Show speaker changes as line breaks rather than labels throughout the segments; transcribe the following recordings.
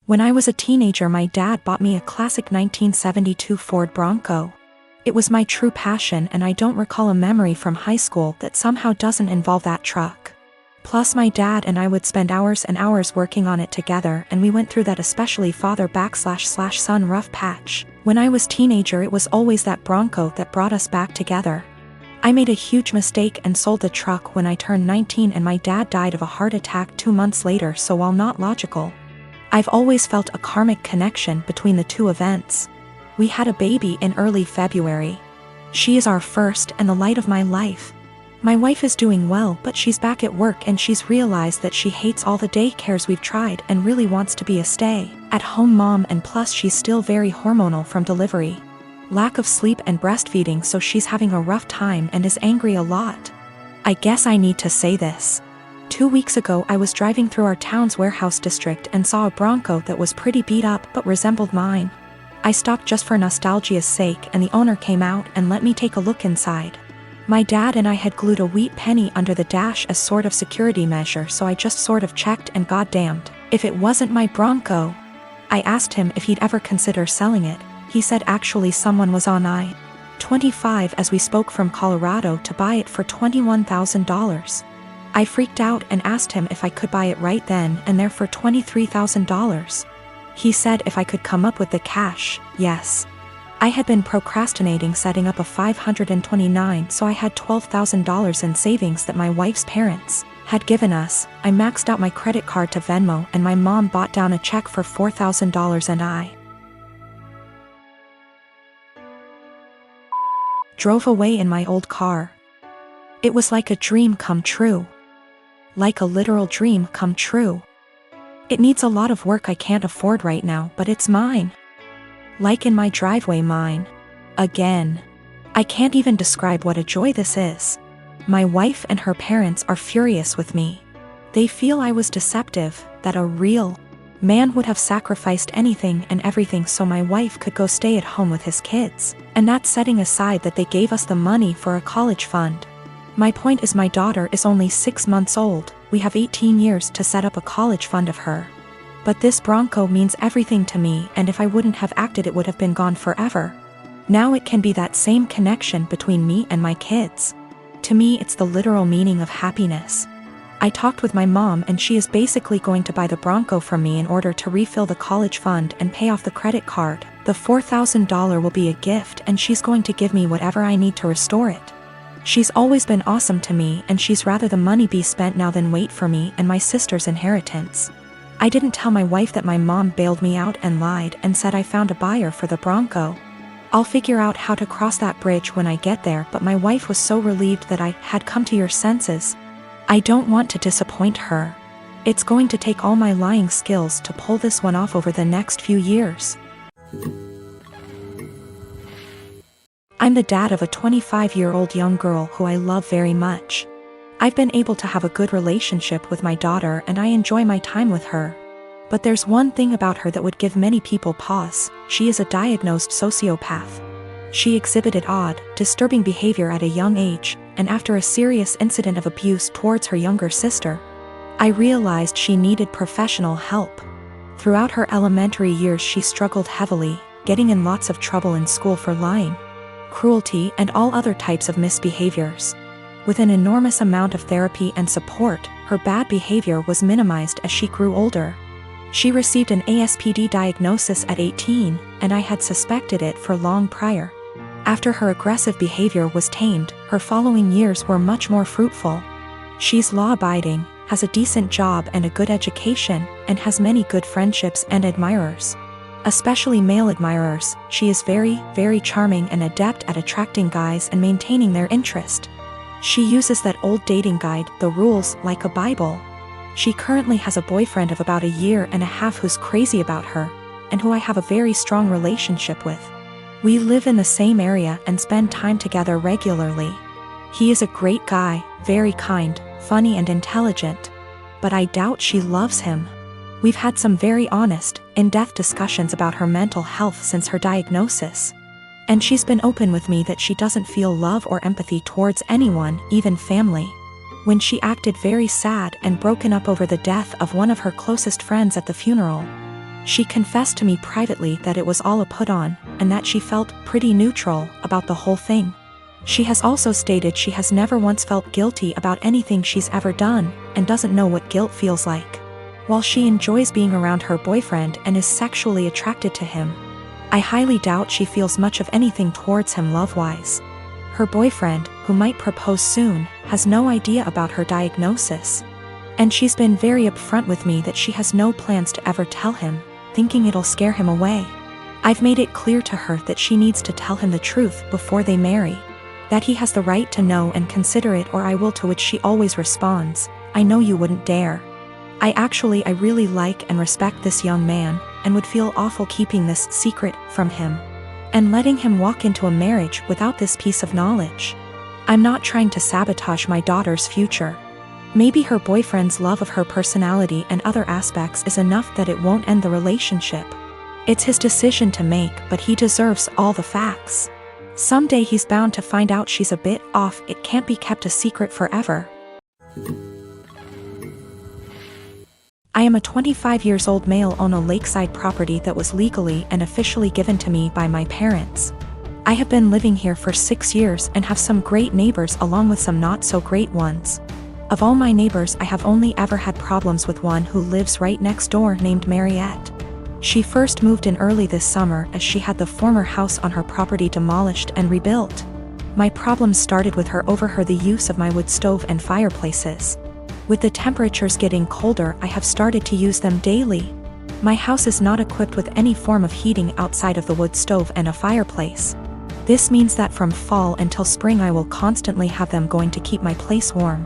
When I was a teenager, my dad bought me a classic 1972 Ford Bronco. It was my true passion, and I don't recall a memory from high school that somehow doesn't involve that truck. Plus, my dad and I would spend hours and hours working on it together, and we went through that especially father/son rough patch. When I was teenager, it was always that Bronco that brought us back together. I made a huge mistake and sold the truck when I turned 19, and my dad died of a heart attack 2 months later, so while not logical, I've always felt a karmic connection between the two events. We had a baby in early February. She is our first and the light of my life. My wife is doing well, but she's back at work and she's realized that she hates all the daycares we've tried and really wants to be a stay-at-home mom, and plus she's still very hormonal from delivery. Lack of sleep and breastfeeding, so she's having a rough time and is angry a lot. I guess I need to say this. 2 weeks ago I was driving through our town's warehouse district and saw a Bronco that was pretty beat up but resembled mine. I stopped just for nostalgia's sake, and the owner came out and let me take a look inside. My dad and I had glued a wheat penny under the dash as sort of security measure, so I just sort of checked, and goddamned if it wasn't my Bronco. I asked him if he'd ever consider selling it. He said actually someone was on I-25 as we spoke from Colorado to buy it for $21,000. I freaked out and asked him if I could buy it right then and there for $23,000. He said if I could come up with the cash, yes. I had been procrastinating setting up a 529, so I had $12,000 in savings that my wife's parents had given us. I maxed out my credit card to Venmo, and my mom bought down a check for $4,000, and I drove away in my old car. It was like a dream come true. Like a literal dream come true. It needs a lot of work I can't afford right now, but it's mine. Like in my driveway, mine. Again. I can't even describe what a joy this is. My wife and her parents are furious with me. They feel I was deceptive, that a real man would have sacrificed anything and everything so my wife could go stay at home with his kids, and that's setting aside that they gave us the money for a college fund. My point is, my daughter is only 6 months old. We have 18 years to set up a college fund of her. But this Bronco means everything to me, and if I wouldn't have acted, it would have been gone forever. Now it can be that same connection between me and my kids. To me, it's the literal meaning of happiness. I talked with my mom, and she is basically going to buy the Bronco from me in order to refill the college fund and pay off the credit card. The $4,000 will be a gift, and she's going to give me whatever I need to restore it. She's always been awesome to me, and she's rather the money be spent now than wait for me and my sister's inheritance. I didn't tell my wife that my mom bailed me out and lied and said I found a buyer for the Bronco. I'll figure out how to cross that bridge when I get there, but my wife was so relieved that I had come to your senses. I don't want to disappoint her. It's going to take all my lying skills to pull this one off over the next few years. I'm the dad of a 25-year-old young girl who I love very much. I've been able to have a good relationship with my daughter, and I enjoy my time with her. But there's one thing about her that would give many people pause. She is a diagnosed sociopath. She exhibited odd, disturbing behavior at a young age, and after a serious incident of abuse towards her younger sister, I realized she needed professional help. Throughout her elementary years, she struggled heavily, getting in lots of trouble in school for lying, cruelty, and all other types of misbehaviors. With an enormous amount of therapy and support, her bad behavior was minimized as she grew older. She received an ASPD diagnosis at 18, and I had suspected it for long prior. After her aggressive behavior was tamed, her following years were much more fruitful. She's law-abiding, has a decent job and a good education, and has many good friendships and admirers. Especially male admirers. She is very, very charming and adept at attracting guys and maintaining their interest. She uses that old dating guide, The Rules, like a Bible. She currently has a boyfriend of about 1.5 years who's crazy about her, and who I have a very strong relationship with. We live in the same area and spend time together regularly. He is a great guy, very kind, funny and intelligent. But I doubt she loves him. We've had some very honest, in-depth discussions about her mental health since her diagnosis. And she's been open with me that she doesn't feel love or empathy towards anyone, even family. When she acted very sad and broken up over the death of one of her closest friends at the funeral, She confessed to me privately that it was all a put-on, and that she felt pretty neutral about the whole thing. She has also stated she has never once felt guilty about anything she's ever done, and doesn't know what guilt feels like. While she enjoys being around her boyfriend and is sexually attracted to him, I highly doubt she feels much of anything towards him love-wise. Her boyfriend, who might propose soon, has no idea about her diagnosis. And she's been very upfront with me that she has no plans to ever tell him, thinking it'll scare him away. I've made it clear to her that she needs to tell him the truth before they marry. That he has the right to know and consider it, or I will, to which she always responds, "I know you wouldn't dare." I really like and respect this young man, and would feel awful keeping this secret from him. And letting him walk into a marriage without this piece of knowledge. I'm not trying to sabotage my daughter's future. Maybe her boyfriend's love of her personality and other aspects is enough that it won't end the relationship. It's his decision to make, but he deserves all the facts. Someday he's bound to find out she's a bit off. It can't be kept a secret forever. I am a 25-year-old male on a lakeside property that was legally and officially given to me by my parents. I have been living here for 6 years and have some great neighbors along with some not so great ones. Of all my neighbors, I have only ever had problems with one who lives right next door, named Mariette. She first moved in early this summer as she had the former house on her property demolished and rebuilt. My problems started with her over the use of my wood stove and fireplaces. With the temperatures getting colder, I have started to use them daily. My house is not equipped with any form of heating outside of the wood stove and a fireplace. This means that from fall until spring I will constantly have them going to keep my place warm.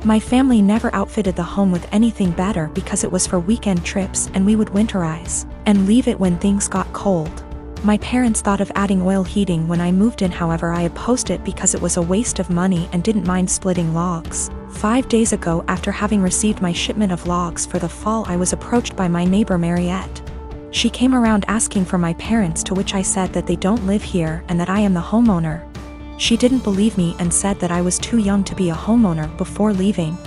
My family never outfitted the home with anything better because it was for weekend trips, and we would winterize and leave it when things got cold. My parents thought of adding oil heating when I moved in, however I opposed it because it was a waste of money and didn't mind splitting logs. 5 days ago, after having received my shipment of logs for the fall, I was approached by my neighbor Mariette. She came around asking for my parents, to which I said that they don't live here and that I am the homeowner. She didn't believe me and said that I was too young to be a homeowner before leaving.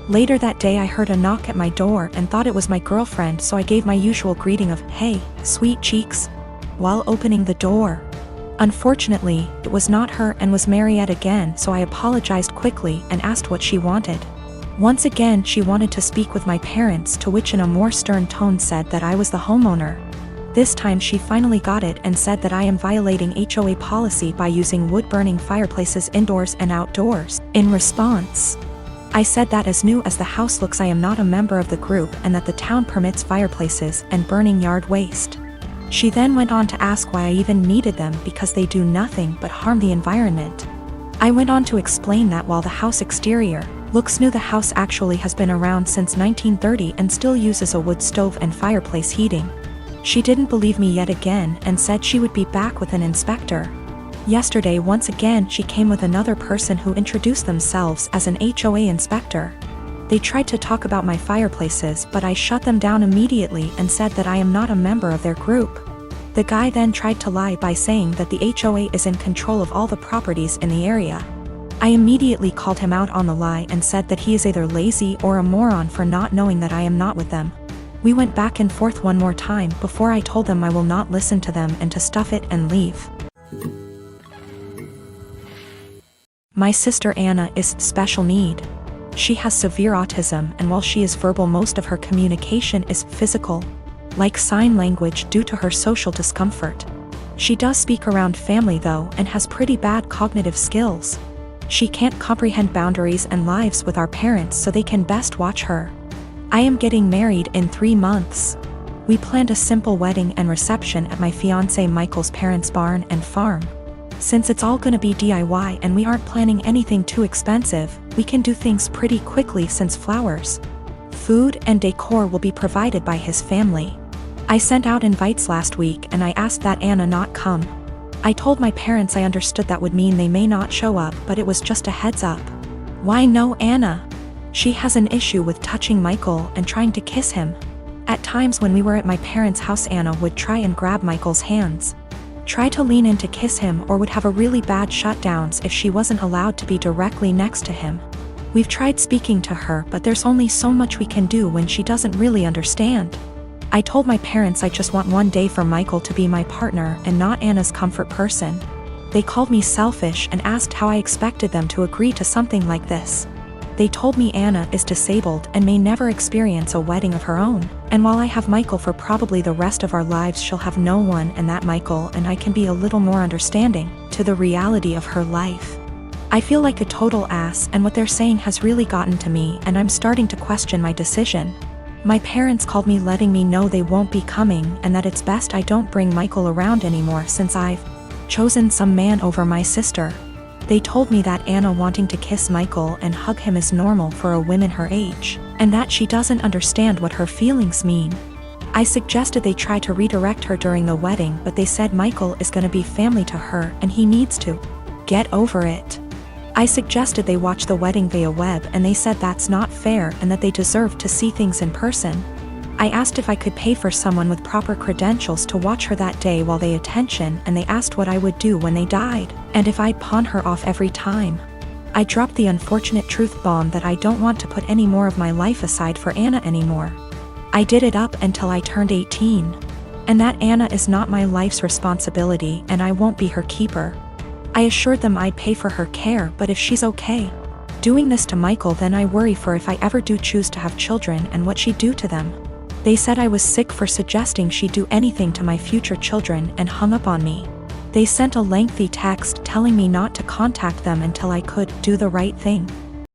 Later that day I heard a knock at my door and thought it was my girlfriend, so I gave my usual greeting of, "Hey, sweet cheeks," while opening the door. Unfortunately, it was not her and was Mariette again, so I apologized quickly and asked what she wanted. Once again she wanted to speak with my parents, to which in a more stern tone said that I was the homeowner. This time she finally got it and said that I am violating HOA policy by using wood-burning fireplaces indoors and outdoors. In response, I said that as new as the house looks I am not a member of the group, and that the town permits fireplaces and burning yard waste. She then went on to ask why I even needed them, because they do nothing but harm the environment. I went on to explain that while the house exterior looks new, the house actually has been around since 1930 and still uses a wood stove and fireplace heating. She didn't believe me yet again and said she would be back with an inspector. Yesterday once again she came with another person who introduced themselves as an HOA inspector. They tried to talk about my fireplaces, but I shut them down immediately and said that I am not a member of their group. The guy then tried to lie by saying that the HOA is in control of all the properties in the area. I immediately called him out on the lie and said that he is either lazy or a moron for not knowing that I am not with them. We went back and forth one more time before I told them I will not listen to them and to stuff it and leave. My sister Anna is special need. She has severe autism, and while she is verbal, most of her communication is physical, like sign language, due to her social discomfort. She does speak around family though, and has pretty bad cognitive skills. She can't comprehend boundaries and lives with our parents, so they can best watch her. I am getting married in 3 months. We planned a simple wedding and reception at my fiancé Michael's parents' barn and farm. Since it's all gonna be DIY and we aren't planning anything too expensive, we can do things pretty quickly since flowers, food, and decor will be provided by his family. I sent out invites last week and I asked that Anna not come. I told my parents I understood that would mean they may not show up, but it was just a heads up. Why no Anna? She has an issue with touching Michael and trying to kiss him. At times when we were at my parents' house, Anna would try and grab Michael's hands, try to lean in to kiss him, or would have a really bad shutdowns if she wasn't allowed to be directly next to him. We've tried speaking to her, but there's only so much we can do when she doesn't really understand. I told my parents I just want one day for Michael to be my partner and not Anna's comfort person. They called me selfish and asked how I expected them to agree to something like this. They told me Anna is disabled and may never experience a wedding of her own, and while I have Michael for probably the rest of our lives, she'll have no one, and that Michael and I can be a little more understanding to the reality of her life. I feel like a total ass, and what they're saying has really gotten to me, and I'm starting to question my decision. My parents called me letting me know they won't be coming and that it's best I don't bring Michael around anymore since I've chosen some man over my sister. They told me that Anna wanting to kiss Michael and hug him is normal for a woman her age, and that she doesn't understand what her feelings mean. I suggested they try to redirect her during the wedding, but they said Michael is gonna be family to her and he needs to get over it. I suggested they watch the wedding via web, and they said that's not fair and that they deserve to see things in person. I asked if I could pay for someone with proper credentials to watch her that day while they attention, and they asked what I would do when they died, and if I'd pawn her off every time. I dropped the unfortunate truth bomb that I don't want to put any more of my life aside for Anna anymore. I did it up until I turned 18. And that Anna is not my life's responsibility and I won't be her keeper. I assured them I'd pay for her care, but if she's okay doing this to Michael, then I worry for if I ever do choose to have children and what she'd do to them. They said I was sick for suggesting she'd do anything to my future children and hung up on me. They sent a lengthy text telling me not to contact them until I could do the right thing.